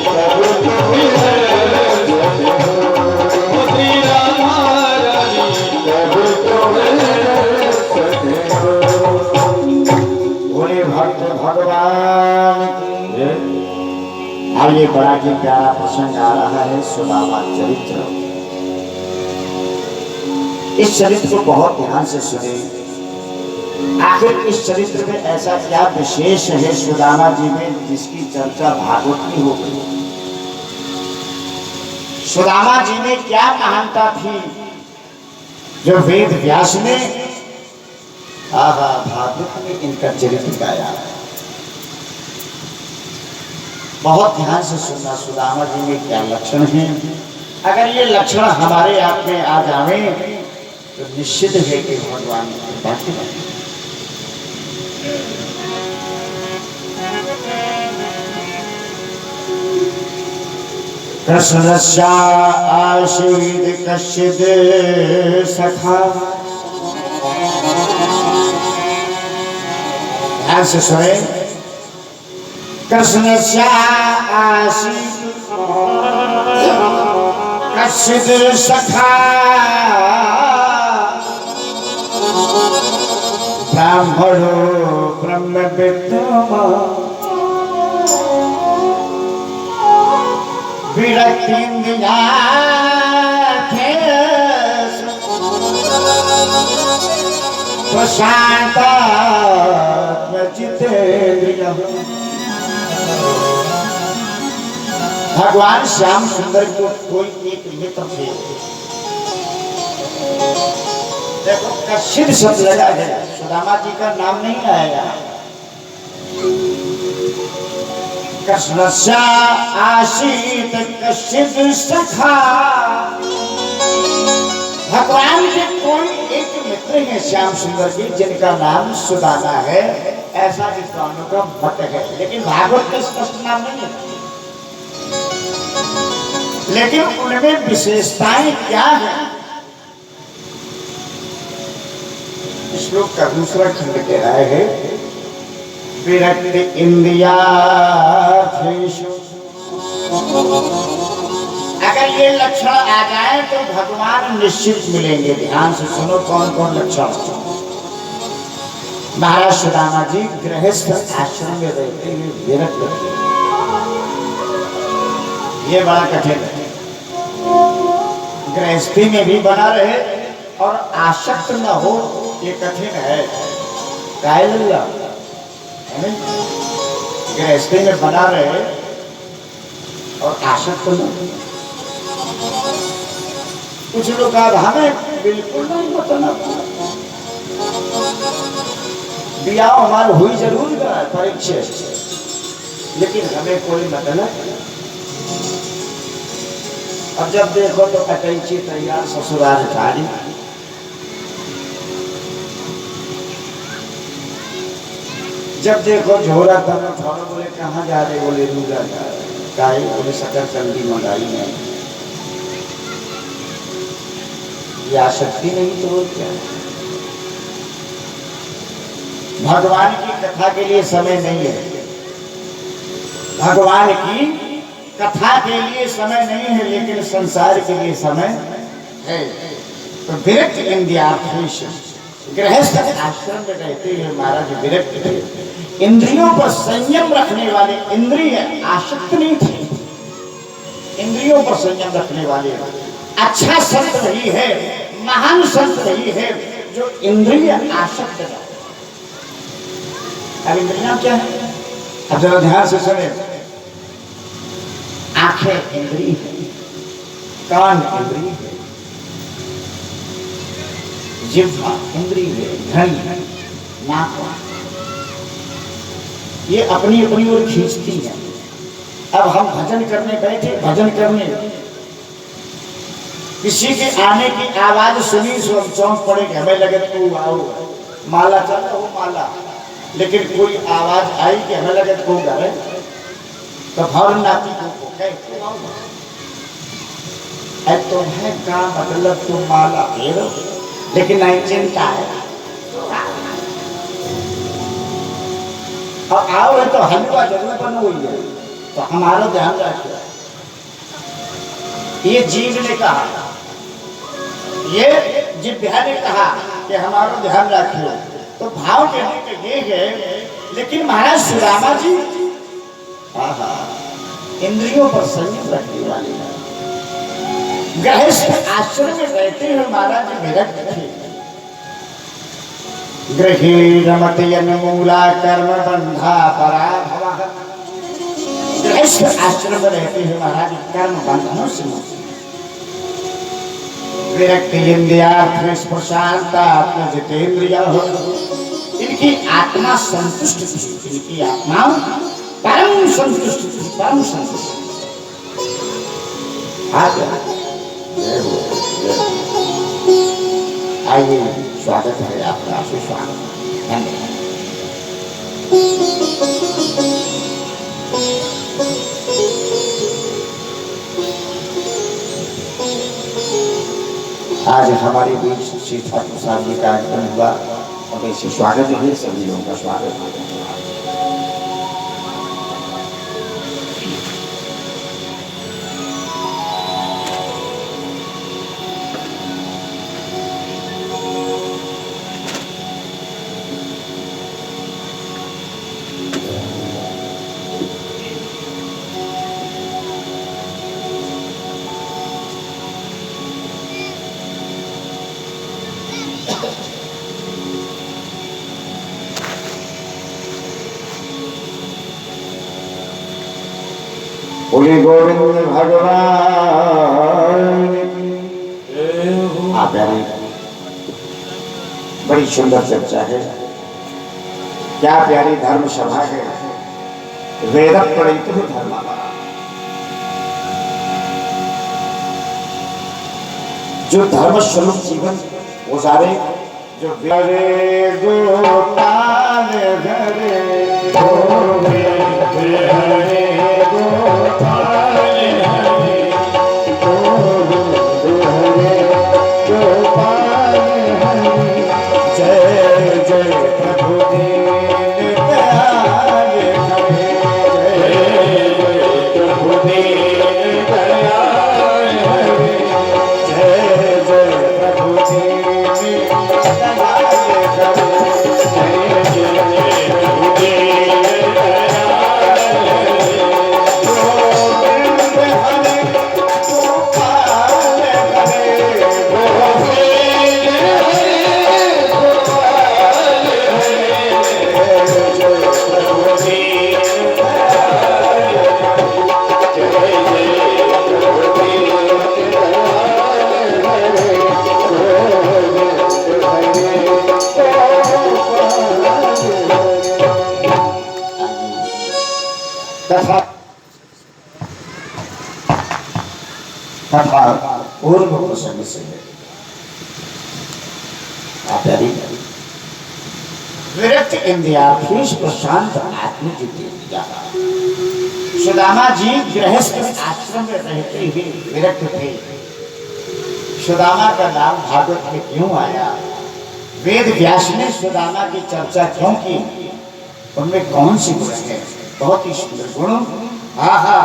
Speaker 1: कभी तुम दर्शन दो। श्री राधा रानी, कभी तुम दर्शन दो। बोले भक्त भगवान की जय। अब ये बड़ा ही प्यारा प्रसंग आ रहा है, सुदामा चरित्र। इस चरित्र को बहुत ध्यान से सुने। आखिर इस चरित्र में ऐसा क्या विशेष है सुदामा जी में जिसकी चर्चा भागवत में हो गई? सुदामा जी में क्या महानता थी जो वेद व्यास ने भागवत में इनका चरित्र गाया है? बहुत ध्यान से सुनना। सुदामा जी में क्या लक्षण हैं? अगर ये लक्षण हमारे आप में आ जावे तो निश्चित है कि भगवान की बातें बने। कृष्णस्य आसीत् कश्चित् सखा। ध्यान से सुने। कृष्णस्य आसीत् कश्चित् सखा, ब्राह्मणो ब्रह्मविद्मा, विरक्तिन्द्रियार्थेषु प्रशान्तात्मचित्तेन्द्रियः। भगवान श्याम सुंदर को कोई एक मित्र थे। देखो कश्यप शब्द लगा है, सुदामा जी का नाम नहीं आएगा। कृष्णस्या आशीत कश्यप सखा, भगवान के कोई एक मित्र है श्याम सुंदर के जिनका नाम सुदामा है, ऐसा विद्वानों का मत है। लेकिन भागवत में स्पष्ट नाम नहीं है, लेकिन उनमें विशेषताएं क्या है। श्लोक का दूसरा खंड कह रहा है, विरक्त इंद्रिया, अगर ये लक्षण आ जाए तो भगवान निश्चित मिलेंगे। ध्यान से सुनो कौन कौन लक्षण। महाराज सुदामा जी गृहस्थ आश्रम में रहते हुए विरक्त, ये बड़ा कठिन है। गृहस्थी में भी बना रहे और आसक्त न हो, ये कठिन है। गृहस्थी में बना रहे और आसक्त न हो। कुछ लोग हमें बिल्कुल नहीं मतलब, बियाह हमारा हुई जरूर करा परीक्षा, लेकिन हमें कोई मतलब। अब जब देखो तो अटैची तैयार ससुराल खाली, जब देखो झोरा तब थोड़ा बोले कहाँ जा रहे, बोले दूजा जा रहे, काहे बोले शक्कर चंदी मंगाई नहीं। ये आसक्ति नहीं तो क्या। भगवान की कथा के लिए समय नहीं है, भगवान की कथा के लिए समय नहीं है, लेकिन संसार के लिए समय है। तो विरक्त इंद्रियार्थेश, गृहस्थ आश्रम में रहते हुए महाराज विरक्त थे। इंद्रियों पर संयम रखने वाले, इंद्रिय आसक्त नहीं थे, इंद्रियों पर संयम रखने वाले अच्छा संत वही है, महान संत वही है जो इंद्रिय आसक्त है। अब इंद्रियां क्या है, अब जरा ध्यान से सुने। आंखें इंद्रिय है, कान इंद्रिय है, जिह्वा इंद्रिय है, घड़ी नाक, ये अपनी अपनी ओर खींचती है। अब हम भजन करने बैठे, भजन करने, किसी के आने की आवाज सुनी सो चौंक पड़े, हमें लगे तू आओ, माला चल रहा हो माला, लेकिन कोई आवाज आई कि हमें लगे तू घर है, तो फौरन नाती को तुम है का मतलब तुम माला फेरो, लेकिन नहीं चिंता है। और आओ है तो हलवा जरूर बना हुई है, तो हमारा ध्यान रखिए। ये जीव ने कहा, ये जिह्वा ने कहा कि हमारा ध्यान रखिए, तो भाव कहने के ये है। लेकिन महाराज सुदामा जी इंद्रियों पर संयम रखने वाले हैं, गृहस्थ आश्रम में रहते हुए महाराज विरक्त थे। गृहे रमते अनमूला कर्म बंधा पराभवः, गृहस्थ आश्रम में रहते हुए महाराज कर्म बंधनों से मुक्त। विरक्त इंद्रियार्थ स्पर्शांता जितेंद्रिया, इनकी आत्मा संतुष्ट थी, इनकी आत्मा परम संतुष्ट थी, परम संतुष्ट। आइए स्वागत है आपका, सुस्वागत। धन्यवाद। आज हमारे बीच श्री ठाकुर साहब जी का कार्यक्रम हुआ, और ऐसे स्वागत है, सभी लोगों का स्वागत है। बोले गोविंद भगवान की। बड़ी सुंदर चर्चा है, क्या प्यारी धर्म सभा है। वेद प्रणीत धर्म, जो धर्म स्वरूप जीवन गुजारे, जो घरे गोपाल घरे गोरे घरे गोपाल घरे गोरे गोपाल घरे जय जय प्रभु दीन दयाल घरे जय जय प्रभु दीन दयाल घरे जय जय प्रभु दीन दयाल घरे जय जय प्रभु दीन दयाल घरे गोविंद हरे गोपाल घरे गोविंद हरे गोपाल घरे जय जय प्रभु दीन दयाल घरे जय जय प्रभु दीन दयाल घरे तथा पूर्व प्रसंग से विरक्त इंदिरा फीस प्रशांत आत्मजित सुदामा जी गृहस्थ आश्रम में रहते हुए विरक्त थे। सुदामा का नाम भागवत में क्यों आया, वेद व्यास ने सुदामा की चर्चा क्यों की, उनमें कौन सी गुण है, बहुत ही सुंदर गुण। आहा,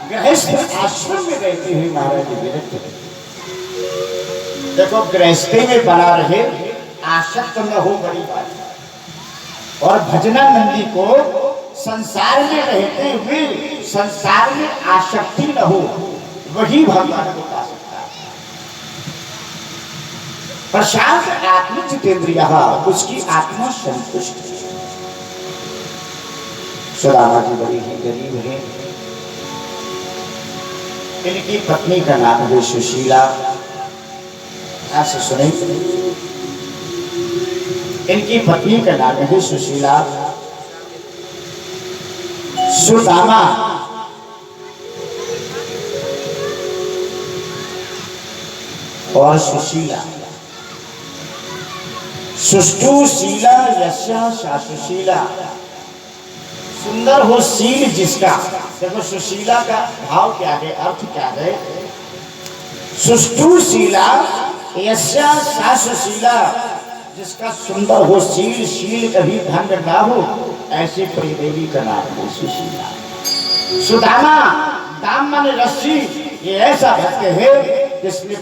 Speaker 1: गृहस्थ आश्रम में रहते हुए महाराज जी विरक्त थे। देखो, गृहस्थी में बना रहे, आसक्त न हो, बड़ी बात है। और भजनानंदी को संसार में रहते हुए संसार में आसक्ति न हो, वही भगवान को पा सकता है। प्रशांत आत्मजितेंद्रिय, उसकी आत्मा संतुष्ट है। सुदामा जी बड़ी ही गरीब है। इनकी पत्नी का नाम है सुशीला। ऐसे सुने, इनकी पत्नी का नाम है सुशीला। सुदामा और सुशीला, सुष्टु शीला यस्या सा सुशीला। सुंदर हो शील जिसका। देखो, सुशीला का भाव क्या है, अर्थ क्या है। सुष्टु शीला यस्या सा सुशीला, जिसका सुंदर हो शील, शील कभी भंग ना हो, ऐसी प्रियदेवी का नाम है सुशीला। सुदामा, दाम माने रस्सी, ये ऐसा भक्त है जिसने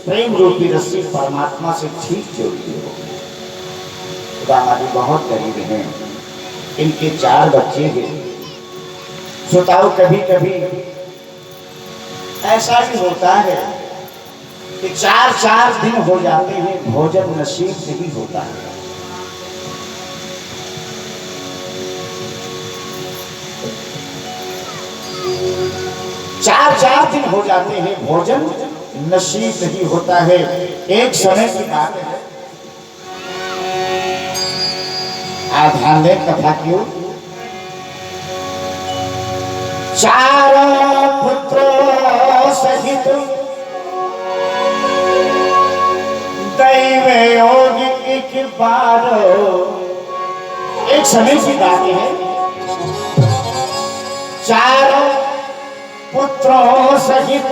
Speaker 1: प्रेम रूपी रस्सी परमात्मा से ठीक जोड़ी हो। सुदामा जी बहुत गरीब हैं। इनके 4 बच्चे हैं। सुताओ, कभी कभी ऐसा भी होता है कि 4 दिन हो जाते हैं, भोजन नसीब नहीं होता है। 4 दिन हो जाते हैं, भोजन नसीब नहीं होता है। एक समय की बात है, ध्यान दें कथा क्यों। 4 पुत्रों सहित दैव योगी एक बार, एक समय की बात है, 4 पुत्रों सहित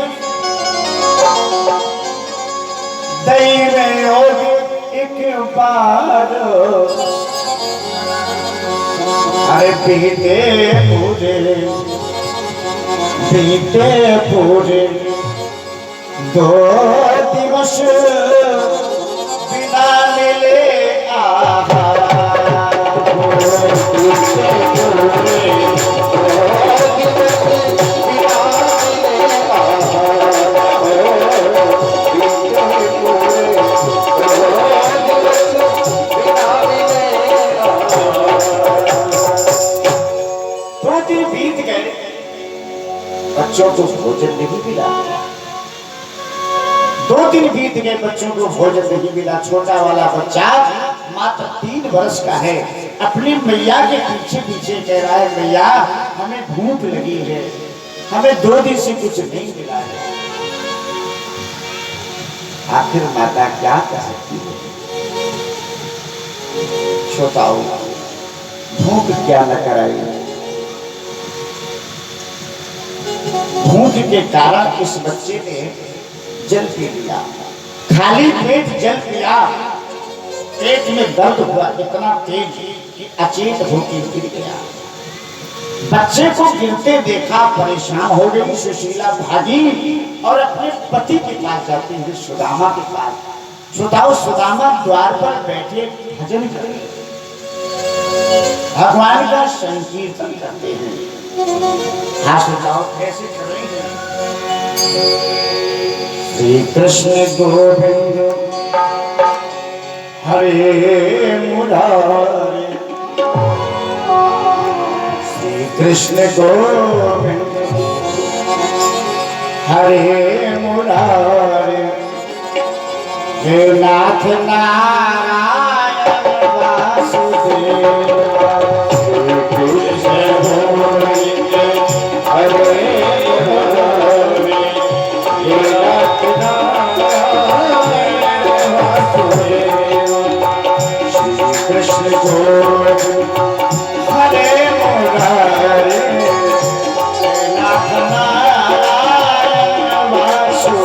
Speaker 1: दैव योगी एक बार। अरे बीते पूरे 2 दिवस बिना मिले आहार। बच्चों को भोजन नहीं मिला। 2 दिन बीत गए, बच्चों को भोजन नहीं मिला। छोटा वाला बच्चा मात्र 3 वर्ष का है, अपनी मैया के पीछे पीछे कह रहा है, मैया हमें भूख लगी है, हमें 2 दिन से कुछ नहीं मिला है। आखिर माता क्या कर सकती है? छोटाओ, भूख क्या न कराई। भूख के कारण इस बच्चे ने जल पी लिया, खाली पेट जल पिया। पेट में दर्द हुआ इतना तेज कि अचेत होकर गिर गया। बच्चे को गिरते देखा, परेशान हो गई सुशीला, भागी और अपने पति के पास जाती है, सुदामा के पास। सुदामा द्वार पर बैठे भजन कर रहे, भगवान का संकीर्तन करते हैं। हाँ सुदाओ, कैसे कर रहे हैं? श्री कृष्ण गोविंद हरे मुरारी, श्री कृष्ण गोविंद हरे मुरारी, हे नाथ नारायण वासुदेव, श्री कृष्ण गोविंद हरे मुरारी, हे नाथ नारायण वासुदेव, श्री कृष्ण गोविंद हरे मुरारी, हे नाथ नारायण वासुदेव,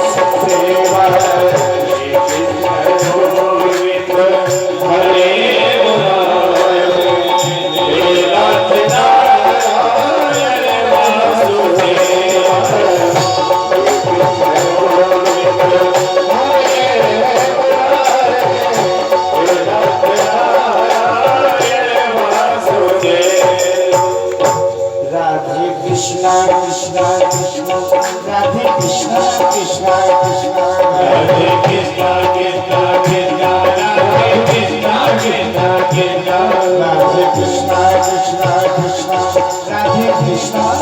Speaker 1: कृष्णा कृष्णा कृष्णा राधे कृष्णा कृष्णा कृष्णा राधे कृष्णा कृष्णा कृष्णा राधे कृष्णा कृष्णा कृष्णा राधे कृष्णा कृष्णा कृष्णा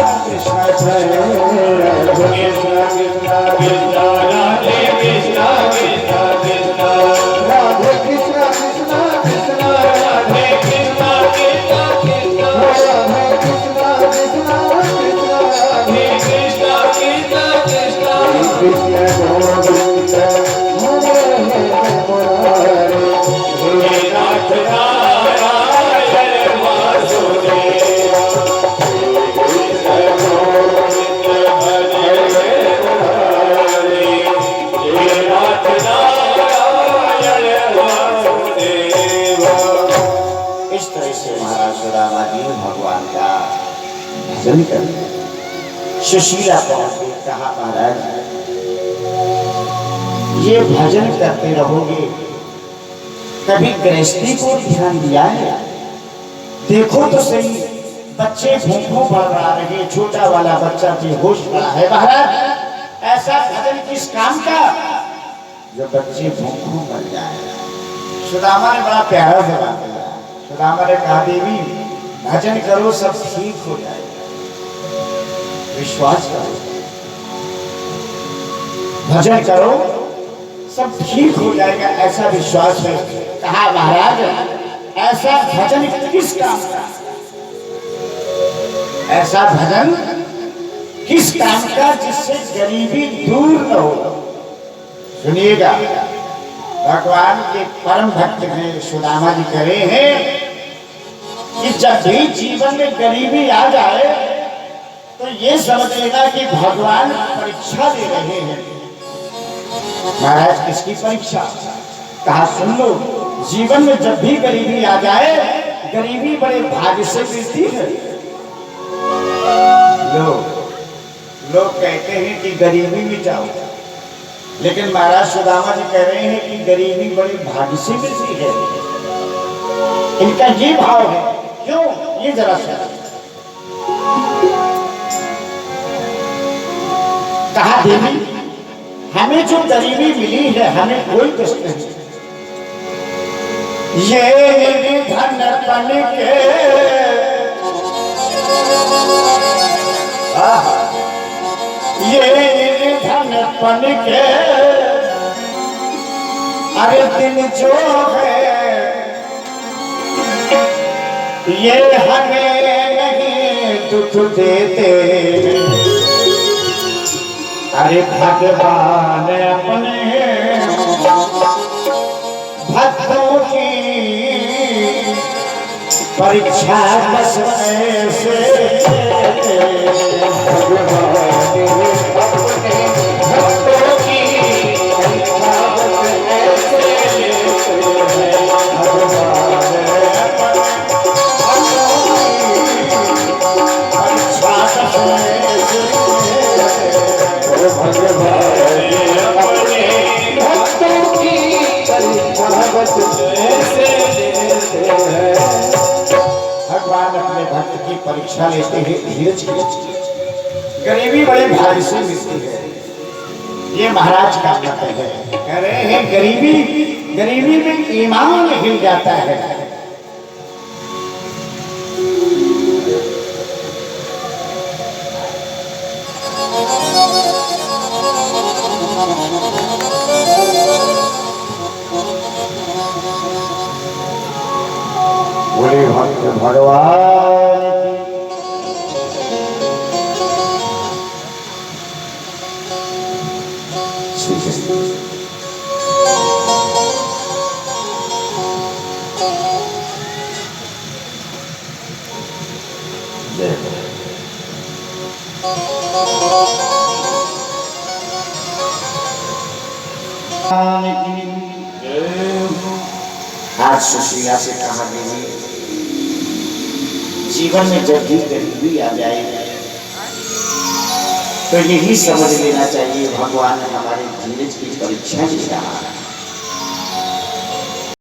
Speaker 1: राधे कृष्णा कृष्णा राधे कृष्णा कृष्णा कृष्णा राधे कृष्णा कृष्णा कृष्णा राधे कृष्णा कृष्णा कृष्णा राधे कृष्णा कृष्णा कृष्णा राधे कृष्णा कृष्णा इस तरह से महाराज सुदामा जी भगवान का भजन करते। सुशीला पहुंच गई, कहा महाराज ये भजन करते रहोगे, कभी गृहस्थी को ध्यान दिया है? देखो तो सही, बच्चे भूखों बढ़ रहे, छोटा वाला बच्चा बेहोश पड़ा है। महाराज ऐसा भजन किस काम का जो बच्चे भूखों मर जाए? सुदामा ने बड़ा प्यारा जवाब दिया। सुदामा ने कहा, देवी भजन करो सब ठीक हो जाएगा, विश्वास करो, भजन करो सब ठीक हो जाएगा, ऐसा विश्वास है। कहा महाराज ऐसा भजन किस काम का? ऐसा भजन किस काम का जिससे गरीबी दूर न हो? सुनिएगा, भगवान के परम भक्त हैं सुदामा जी कह रहे हैं कि जब भी जीवन में गरीबी आ जाए तो ये समझ लेना कि भगवान परीक्षा ले रहे हैं। महाराज किसकी परीक्षा? कहा सुन लो, जीवन में जब भी गरीबी आ जाए, गरीबी बड़े भाग्य से मिलती है। लोग कहते हैं कि गरीबी मिटाओ, लेकिन महाराज सुदामा जी कह रहे हैं कि गरीबी बड़ी भाग्य से मिलती है। इनका ये भाव है। क्यों? ये जरा सा कहा, देवी हमें जो गरीबी मिली है हमें कोई कष्ट नहीं, ये धन पन के ये धन पन के अरे दिन जो है ये हमें नहीं दुख देते। अरे भगवान अपने भक्तों की परीक्षा बस ऐसे लेते। भगवान अपने भक्तों की परीक्षा बस ऐसे लेते हैं। भगवान अपने परीक्षा बस ऐसे भगवान अपने भक्त की परीक्षा लेते हैं धीरज की। गरीबी बड़े भारी से मिलती है, ये महाराज का मत है। कह रहे हैं गरीबी में ईमान हिल जाता है। बोले भक्त भगवान आज सुशीला से कहा गई जीवन में जब भी गरीबी आ जाए तो यही समझ लेना चाहिए भगवान हमारे धीरज की परीक्षा ले रहा है।